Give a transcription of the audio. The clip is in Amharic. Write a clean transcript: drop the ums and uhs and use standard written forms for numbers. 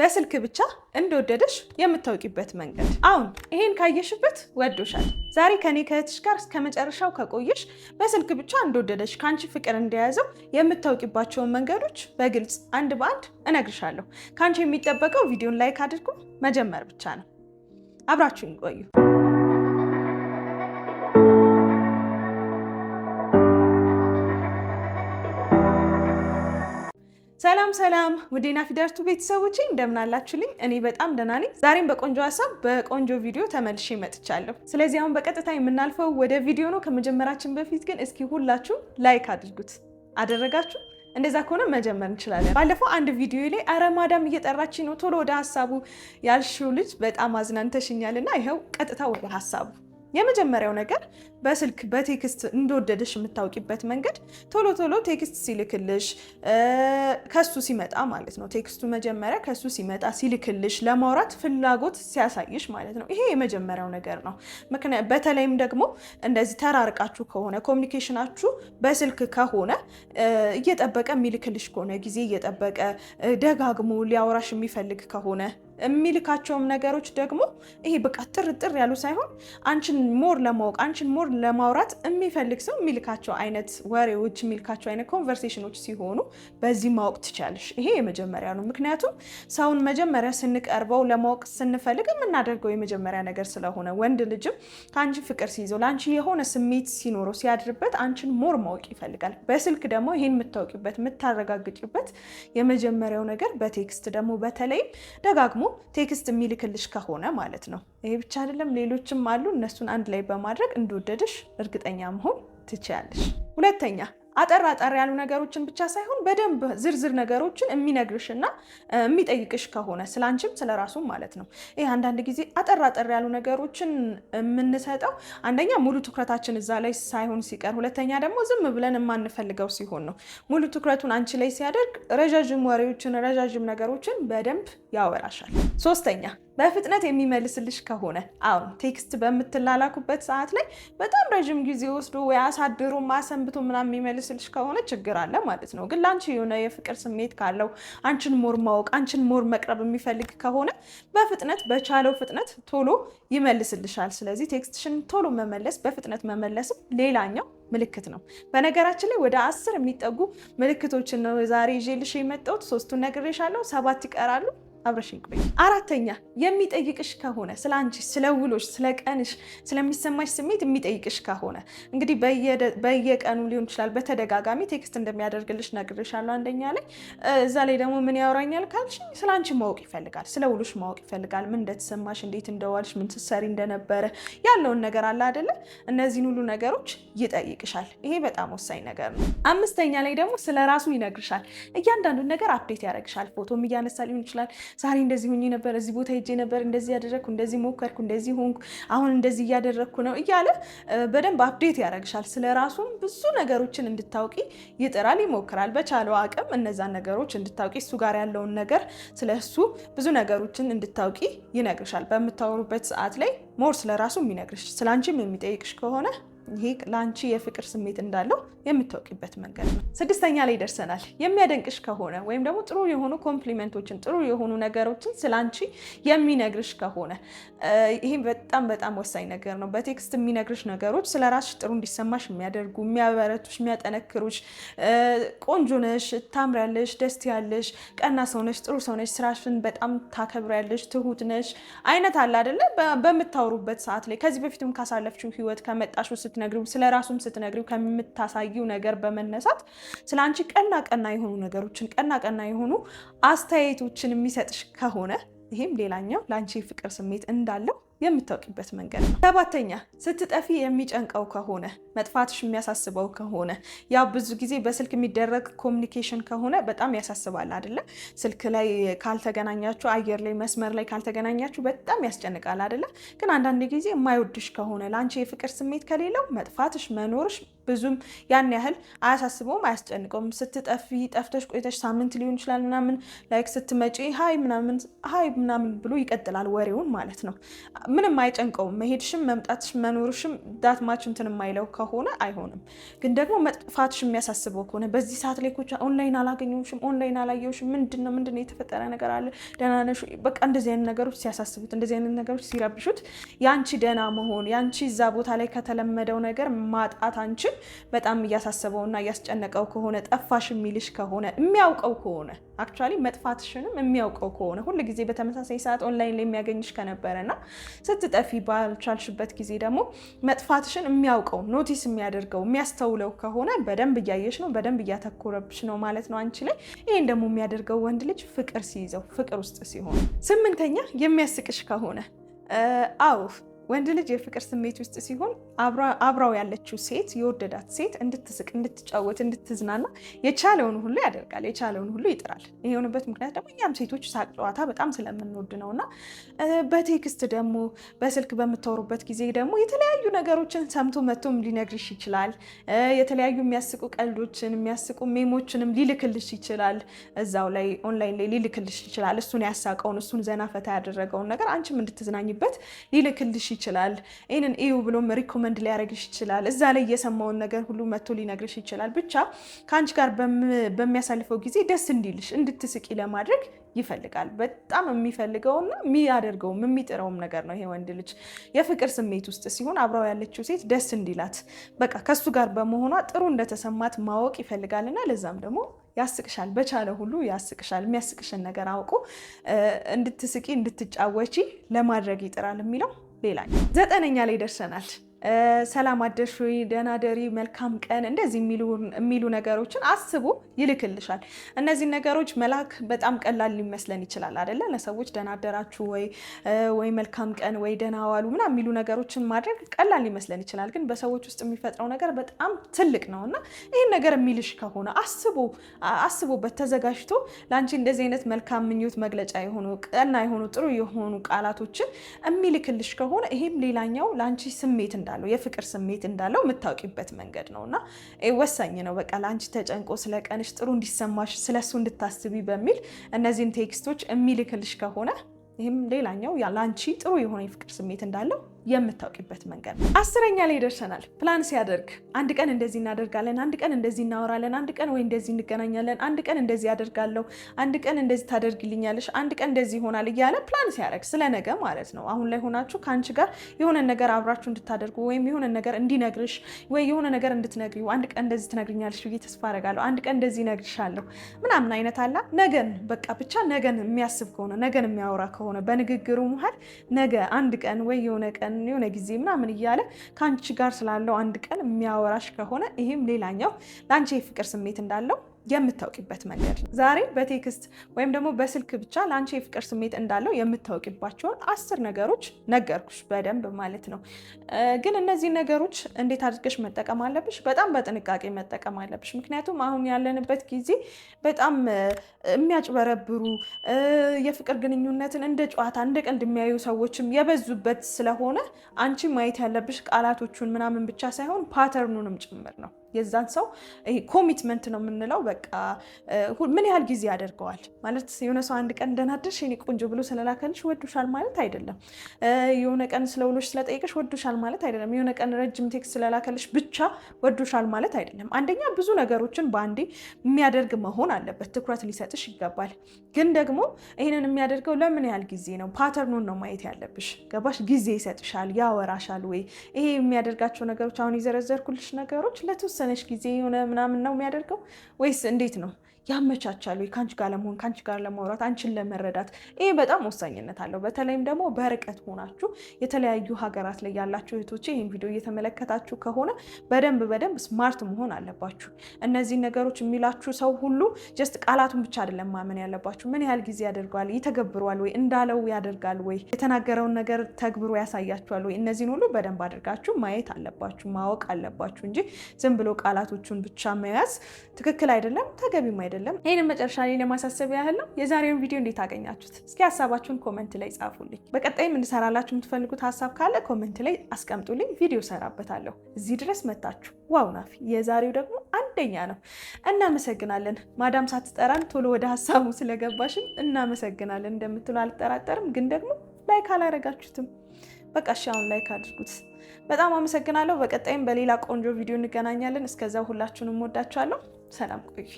በስልክ ብቻ እንደወደደሽ የምታውቂበት መንገድ። አሁን ይሄን ካየሽበት ወዶሻል። ዛሬ ከኔ ከእህትሽ ጋር እስከ መጨረሻው ከቆየሽ በስልክ ብቻ እንደወደደሽ ካንቺ ፍቅር እንደያዘው የምታውቂባቸውን መንገዶች በግልጽ አንድ በአንድ እነግርሻለሁ። ካንቺ የሚጠበቀው ቪዲዮን ላይክ አድርጎ መጀመር ብቻ ነው። አብራችሁን ቆዩ። ሰላም ውድ ናፊዳርቱ ቤተሰቦቼ እንደምን አላችሁልኝ? እኔ በጣም ደህና ነኝ። ዛሬም በቆንጆ ሀሳብ በቆንጆ ቪዲዮ ተመልሼ መጥቻለሁ። ስለዚህ አሁን በቀጥታ የምናልፈው ወደ ቪዲዮ ነው። ከመጀመራችን በፊት ግን እስኪ ሁላችሁ ላይክ አድርጉት። አደረጋችሁ? እንደዛ ከሆነ መጀመር እንችላለን። ባለፈው አንድ ቪዲዮ ላይ አረ ማዳም እየጠራችኝ ነው ቶሎ ወደ ሀሳቡ ያልሽው ልጅ በጣም አዝናንተሽኛልና ይኸው ቀጥታ ወደ ሀሳቡ። የመጀመሪያው ነገር በስልክ በቴክስት እንደወደደሽ የምታውቂበት መንገድ ቶሎ ቴክስት ሲልክልሽ ከሱ ሲመጣ ማለት ነው። ቴክስቱ መጀመሪያ ከሱ ሲመጣ ሲልክልሽ ለማውራት ፍላጎት ሲያሳይሽ ማለት ነው። ይሄ የመጀመሪያው ነገር ነው። በተለይም ደግሞ እንደዚህ ተራርቃችሁ ከሆነ ኮሚኒኬሽናችሁ በስልክ ከሆነ እየጠበቀ የሚልክልሽ ከሆነ ጊዜ እየጠበቀ ደጋግሞ ሊያወራሽ የሚፈልግ ከሆነ የሚልካቸውም ነገሮች ደግሞ ይሄ በቃ ጥርጥር ያሉ ሳይሆን አንቺን ሞር ለማወቅ አንቺን ሞር ለማውራት የሚፈልግ ሰው የሚልካቸው አይነት ወሬዎች የሚልካቸው አይነት ኮንቨርሴሽኖች ሲሆኑ በዚህ ማወቅ ትችላለሽ። ይሄ የመጀመሪያ ነው። ምክንያቱም ሰውን መጀመሪያ ስንቀርበው ለማወቅ ስንፈልግ የምናደርገው የመጀመሪያ ነገር ስለሆነ ወንድ ልጅም ከአንቺ ፍቅር ሲይዘው ለአንቺ የሆነ ስሜት ሲኖረው ሲያድርበት አንቺን ሞር ማወቅ ይፈልጋል። በስልክ ደግሞ ይሄን የምታውቂበት የምታረጋግጪበት የመጀመሪያው ነገር በቴክስት ደግሞ በተለይም ደጋግሞ ቴክስት የሚልክልሽ ከሆነ ማለት ነው። ይሄ ብቻ አይደለም፣ ሌሎችም አሉ። እነሱን አንድ ላይ በማድረግ እንደወደደሽ እርግጠኛ መሆን ትችያለሽ። ሁለተኛ አጠር ያሉ ነገሮችን ብቻ ሳይሆን በደንብ ዝርዝር ነገሮችን የሚነግርሽና የሚጠይቅሽ ከሆነ ስላንቺም ስለራሱም ማለት ነው። ይሄ አንዳንድ ጊዜ አጠር ያሉ ነገሮችን የምንሰጠው አንደኛ ሙሉ ትኩረታችን እዛ ላይ ሳይሆን ሲቀር፣ ሁለተኛ ደግሞ ዝም ብለን የማንፈልገው ሲሆን ነው። ሙሉ ትኩረቱን አንቺ ላይ ሲያደርግ ረዣዥም ወሬዎችን ረዣዥም ነገሮችን በደንብ ያወራሻል። ሶስተኛ በፍጥነት የሚመልስልሽ ከሆነ አሁን ቴክስት በምትላላኩበት ሰዓት ላይ በጣም ረዥም ጊዜ ወስዶ ወይ አሳድሮ ማሰንብቶ ምናምን የሚመልስልሽ ከሆነ ችግር አለ ማለት ነው። ግን ላንቺ የሆነ የፍቅር ስሜት ካለው አንቺን ሞር ማወቅ አንቺን ሞር መቅረብ የሚፈልግ ከሆነ በፍጥነት በቻለው ፍጥነት ቶሎ ይመልስልሻል። ስለዚህ ቴክስትሽን ቶሎ መመለስ በፍጥነት መመለስም ሌላኛው ምልክት ነው። በነገራችን ላይ ወደ 10 የሚጠጉ ምልክቶችን ነው ዛሬ ይዤልሽ የመጣሁት። 3ቱን ነግሬሻለሁ፣ 7 ይቀራሉ። አብረሽኝ ቆይ። አራተኛ የሚጠይቅሽ ከሆነ ስለ አንቺ፣ ስለ ውሎሽ፣ ስለ ቀንሽ፣ ስለሚሰማሽ ስሜት የሚጠይቅሽ ከሆነ እንግዲህ በየቀኑ ሊሆን ይችላል በተደጋጋሚ ቴክስት እንደሚያደርግልሽ ነግሬሻለሁ አንደኛ ላይ። እዛ ላይ ደግሞ ምን ያወራኛል ካልሽ ስለ አንቺ ማወቅ ይፈልጋል፣ ስለ ውሎሽ ማወቅ ይፈልጋል። ምን እንደተሰማሽ፣ እንዴት እንደዋልሽ፣ ምን ስትሰሪ እንደነበረ ያለውን ነገር አለ አይደለ? እነዚህን ሁሉ ነገሮች ይጠይቅሻል። ይሄ በጣም ወሳኝ ነገር ነው። አምስተኛ ላይ ደግሞ ስለ ራሱ ይነግርሻል። እያንዳንዱን ነገር አፕዴት ያደርግሻል። ፎቶም እያነሳ ሊሆን ይችላል። ዛሬ እንደዚህ ሆኜ ነበር፣ እዚህ ቦታ ሄጄ ነበር፣ እንደዚህ ያደረግኩ፣ እንደዚህ ሞከርኩ፣ እንደዚህ ሆንኩ፣ አሁን እንደዚህ እያደረግኩ ነው እያለ በደንብ አፕዴት ያደርግሻል። ስለራሱም ብዙ ነገሮችን እንድታውቂ ይጥራል፣ ይሞክራል። በቻለው አቅም እነዛን ነገሮች እንድታውቂ እሱ ጋር ያለውን ነገር ስለሱ ብዙ ነገሮችን እንድታውቂ ይነግርሻል። በምታወሩበት ሰዓት ላይ ሞር ስለራሱ የሚነግርሽ ስላንቺም የሚጠይቅሽ ከሆነ ይሄ ለአንቺ የፍቅር ስሜት እንዳለው የምታውቂበት መንገድ ነው። 6ኛ ላይ ደርሰናል። የሚያደንቅሽ ከሆነ ወይም ደግሞ ጥሩ የሆኑ ኮምፕሊመንቶችን ጥሩ የሆኑ ነገሮችን ስላንቺ የሚነግርሽ ከሆነ ይሄ በጣም ወሳኝ ነገር ነው። በቴክስት የሚነግርሽ ነገሮች ስለራስሽ ጥሩ እንዲሰማሽ የሚያደርጉ የሚያበረቱሽ፣ የሚያጠነክሩሽ፣ ቆንጆ ነሽ፣ ታምሪያለሽ፣ ደስ ያለሽ፣ ቀና ሰው ነሽ፣ ጥሩ ሰው ነሽ፣ ስራሽን በጣም ታከብሪያለሽ፣ ትሁት ነሽ አይነት አለ አይደለ? በምታወሩበት ሰዓት ላይ ከዚህ በፊትም ካሳለፍሽው ህይወት ከመጣሽው ስትነግሪው ስለራሱም ስትነግሪው ከምታሳይው ነገር በመነሳት ስለአንቺ ቀና የሆኑ ነገሮችን ቀና የሆኑ አስተያየቶችን የሚሰጥሽ ከሆነ ይሄም ሌላኛው ለአንቺ ፍቅር ስሜት እንዳለው የምታውቂበት መንገድ ነው። 7ኛ ስትጠፊ የሚጨንቀው ከሆነ መጥፋትሽ የሚያሳስበው ከሆነ ያው ብዙ ጊዜ በስልክ የሚደረግ ኮሚኒኬሽን ከሆነ በጣም ያሳስባል አይደለ? ስልክ ላይ ካልተገናኛችሁ፣ አየር ላይ መስመር ላይ ካልተገናኛችሁ በጣም ያስጨንቃል አይደለ? ግን አንዳንድ ጊዜ የማይወድሽ ከሆነ ለአንቺ የፍቅር ስሜት ከሌለው መጥፋትሽ መኖርሽ ብዙም ያን ያህል አያሳስበውም፣ አያስጨንቀውም። ጠፍተሽ ቆይተሽ ሳምንት ሊሆን ይችላል ምናምን ላይክ ስትመጪ ሀይ ምናምን ብሎ ይቀጥላል ወሬውን ማለት ነው። ምንም አይጨንቀውም። መሄድሽም መምጣትሽ መኖርሽም ዳትማች እንትን የማይለው ከሆነ አይሆንም። ግን ደግሞ መጥፋትሽ የሚያሳስበው ከሆነ በዚህ ሰዓት ላይ ኦንላይን አላገኘሁሽም፣ ኦንላይን አላየሁሽም፣ ምንድነው የተፈጠረ ነገር አለ፣ ደህና ነሽ? በቃ እንደዚህ አይነት ነገሮች ሲያሳስቡት፣ እንደዚህ አይነት ነገሮች ሲረብሹት ያንቺ ደህና መሆን ያንቺ እዛ ቦታ ላይ ከተለመደው ነገር ማጣት አንቺን በጣም እያሳሰበውና እያስጨነቀው ከሆነ ጠፋሽ የሚልሽ ከሆነ የሚያውቀው ከሆነ አክቹዋሊ መጥፋትሽንም የሚያውቀው ከሆነ ሁል ጊዜ በተመሳሳይ ሰዓት ኦንላይን ላይ የሚያገኝሽ ከነበረና ስትጠፊ ባልቻልሽበት ጊዜ ደግሞ መጥፋትሽን የሚያውቀው ኖቲስ የሚያደርገው የሚያስተውለው ከሆነ በደንብ እያየሽ ነው፣ በደንብ እያተኮረብሽ ነው ማለት ነው አንቺ ላይ። ይሄን ደግሞ የሚያደርገው ወንድ ልጅ ፍቅር ሲይዘው፣ ፍቅር ውስጥ ሲሆን። 8ኛ የሚያስቅሽ ከሆነ ወንድ ልጅ የፍቅር ስሜት ውስጥ ሲሆን አብራው ያለችው ሴት የወደዳት ሴት እንድትስቅ፣ እንድትጫወት፣ እንድትዝናና የቻለውን ሁሉ ያደርጋል፣ የቻለውን ሁሉ ይጥራል። የሆነበት ምክንያት ደግሞ እኛም ሴቶች ሳቅ ጨዋታ በጣም ስለምንወድ ነው እና በቴክስት ደግሞ በስልክ በምታወሩበት ጊዜ ደግሞ የተለያዩ ነገሮችን ሰምቶ መጥቶም ሊነግርሽ ይችላል። የተለያዩ የሚያስቁ ቀልዶችን የሚያስቁ ሜሞችንም ሊልክልሽ ይችላል። እዛው ላይ ኦንላይን ላይ ሊልክልሽ ይችላል። እሱን ያሳቀውን እሱን ዘና ፈታ ያደረገውን ነገር አንቺም እንድትዝናኝበት ሊልክልሽ ይችላል። ይህንን እዩ ብሎም ሪኮመንድ ሊያደርግሽ ይችላል። እዛ ላይ የሰማውን ነገር ሁሉ መጥቶ ሊነግርሽ ይችላል። ብቻ ከአንቺ ጋር በሚያሳልፈው ጊዜ ደስ እንዲልሽ እንድትስቂ ለማድረግ ይፈልጋል። በጣም የሚፈልገውና የሚያደርገውም የሚጥረውም ነገር ነው ይሄ ወንድ ልጅ። የፍቅር ስሜት ውስጥ ሲሆን አብራው ያለችው ሴት ደስ እንዲላት በቃ ከሱ ጋር በመሆኗ ጥሩ እንደተሰማት ማወቅ ይፈልጋልና ለዛም ደግሞ ያስቅሻል፣ በቻለ ሁሉ ያስቅሻል። የሚያስቅሽን ነገር አውቆ እንድትስቂ እንድትጫወቺ ለማድረግ ይጥራል የሚለው ሌላኛው። 9ኛ ላይ ደርሰናል። ሰላም አደርሽ ወይ፣ ደህና ደሪ፣ መልካም ቀን እንደዚህ የሚሉ ነገሮችን አስቦ ይልክልሻል። እነዚህ ነገሮች መላክ በጣም ቀላል ሊመስለን ይችላል አይደለ? ለሰዎች ደህና አደራችሁ ወይ መልካም ቀን ወይ ደህና ዋሉ ምናምን የሚሉ ነገሮችን ማድረግ ቀላል ሊመስለን ይችላል። ግን በሰዎች ውስጥ የሚፈጥረው ነገር በጣም ትልቅ ነው እና ይህን ነገር የሚልሽ ከሆነ አስቦበት ተዘጋጅቶ ለአንቺ እንደዚህ አይነት መልካም ምኞት መግለጫ የሆኑ ቀና የሆኑ ጥሩ የሆኑ ቃላቶችን የሚልክልሽ ከሆነ ይሄም ሌላኛው ለአንቺ ስሜት እንዳለው የፍቅር ስሜት እንዳለው የምታውቂበት መንገድ ነውና ወሳኝ ነው። በቃ ለአንቺ ተጨንቆ ስለ ቀንሽ ጥሩ እንዲሰማሽ ስለሱ እንድታስቢ በሚል እነዚህን ቴክስቶች የሚልክልሽ ከሆነ ይህም ሌላኛው ለአንቺ ጥሩ የሆነ የፍቅር ስሜት እንዳለው የምታውቂበት መንገድ ነው። 10ኛ ላይ ደርሰናል። ፕላን ሲያደርግ አንድ ቀን እንደዚህ እናደርጋለን፣ አንድ ቀን እንደዚህ እናወራለን፣ አንድ ቀን ወይ እንደዚህ እንገናኛለን፣ አንድ ቀን እንደዚህ አደርጋለሁ፣ አንድ ቀን እንደዚህ ታደርግልኛለሽ፣ አንድ ቀን እንደዚህ ይሆናል እያለ ፕላን ሲያደርግ ስለ ነገ ማለት ነው። አሁን ላይ ሆናችሁ ከአንቺ ጋር የሆነ ነገር አብራችሁ እንድታደርጉ ወይም የሆነ ነገር እንዲነግርሽ ወይ የሆነ ነገር እንድትነግሪው አንድ ቀን እንደዚህ ትነግሪኛለሽ ብዬ ተስፋ አደርጋለሁ፣ አንድ ቀን እንደዚህ እነግርሻለሁ ምናምን አይነት አላ ነገን በቃ ብቻ ነገን የሚያስብ ከሆነ ነገን የሚያወራ ከሆነ በንግግሩ መሀል ነገ አንድ ቀን ወይ የሆነ ቀን የሆነ ጊዜ ምናምን እያለ ከአንቺ ጋር ስላለው አንድ ቀን የሚያወራሽ ከሆነ ይህም ሌላኛው ለአንቺ የፍቅር ስሜት እንዳለው የምታውቂበት መንገድ ነው። ዛሬ በቴክስት ወይም ደግሞ በስልክ ብቻ ለአንቺ የፍቅር ስሜት እንዳለው የምታውቂባቸውን 10 ነገሮች ነገርኩሽ በደንብ ማለት ነው። ግን እነዚህ ነገሮች እንዴት አድርገሽ መጠቀም አለብሽ? በጣም በጥንቃቄ መጠቀም አለብሽ። ምክንያቱም አሁን ያለንበት ጊዜ በጣም የሚያጭበረብሩ የፍቅር ግንኙነትን እንደ ጨዋታ እንደ ቀልድ የሚያዩ ሰዎችም የበዙበት ስለሆነ አንቺ ማየት ያለብሽ ቃላቶቹን ምናምን ብቻ ሳይሆን ፓተርኑንም ጭምር ነው። የዛን ሰው ኮሚትመንት ነው የምንለው። በቃ ምን ያህል ጊዜ ያደርገዋል ማለት የሆነ ሰው አንድ ቀን ደህና አደርሽ የኔ ቆንጆ ብሎ ስለላከልሽ ወዶሻል ማለት አይደለም። የሆነ ቀን ስለውሎሽ ስለጠየቀሽ ወዶሻል ማለት አይደለም። የሆነ ቀን ረጅም ቴክስት ስለላከልሽ ብቻ ወዶሻል ማለት አይደለም። አንደኛ ብዙ ነገሮችን በአንዴ የሚያደርግ መሆን አለበት። ትኩረት ሊሰጥሽ ይገባል። ግን ደግሞ ይህንን የሚያደርገው ለምን ያህል ጊዜ ነው? ፓተርኑን ነው ማየት ያለብሽ። ገባሽ? ጊዜ ይሰጥሻል፣ ያወራሻል ወይ? ይሄ የሚያደርጋቸው ነገሮች አሁን የዘረዘርኩልሽ ነገሮች ለተወሰነች ጊዜ የሆነ ምናምን ነው የሚያደርገው ወይስ እንዴት ነው? ያመቻቻሉ ከአንቺ ጋር ለመሆን ከአንቺ ጋር ለማውራት አንቺን ለመረዳት ይሄ በጣም ወሳኝነት አለው። በተለይም ደግሞ በርቀት ሆናችሁ የተለያዩ ሀገራት ላይ ያላችሁ እህቶቼ ይህን ቪዲዮ እየተመለከታችሁ ከሆነ በደንብ ስማርት መሆን አለባችሁ። እነዚህ ነገሮች የሚላችሁ ሰው ሁሉ ጀስት ቃላቱን ብቻ አይደለም ማመን ያለባችሁ። ምን ያህል ጊዜ ያደርገዋል? ይተገብረዋል ወይ? እንዳለው ያደርጋል ወይ? የተናገረውን ነገር ተግብሮ ያሳያችኋል ወይ? እነዚህን ሁሉ በደንብ አድርጋችሁ ማየት አለባችሁ፣ ማወቅ አለባችሁ እንጂ ዝም ብሎ ቃላቶቹን ብቻ መያዝ ትክክል አይደለም፣ ተገቢም አይደለም። አይደለም። ይህንን መጨረሻ ላይ ለማሳሰብ ያህል ነው። የዛሬውን ቪዲዮ እንዴት አገኛችሁት? እስኪ ሀሳባችሁን ኮመንት ላይ ጻፉልኝ። በቀጣይም እንድሰራላችሁ የምትፈልጉት ሀሳብ ካለ ኮመንት ላይ አስቀምጡልኝ፣ ቪዲዮ ሰራበታለሁ። እዚህ ድረስ መጣችሁ ዋው ናፊ የዛሬው ደግሞ አንደኛ ነው። እናመሰግናለን። ማዳም ሳትጠራን ቶሎ ወደ ሀሳቡ ስለገባሽም እናመሰግናለን እንደምትሉ አልጠራጠርም። ግን ደግሞ ላይክ አላረጋችሁትም። በቃ እሺ አሁን ላይክ አድርጉት። በጣም አመሰግናለሁ። በቀጣይም በሌላ ቆንጆ ቪዲዮ እንገናኛለን። እስከዛው ሁላችሁንም ወዳችኋለሁ። ሰላም ቆዩ።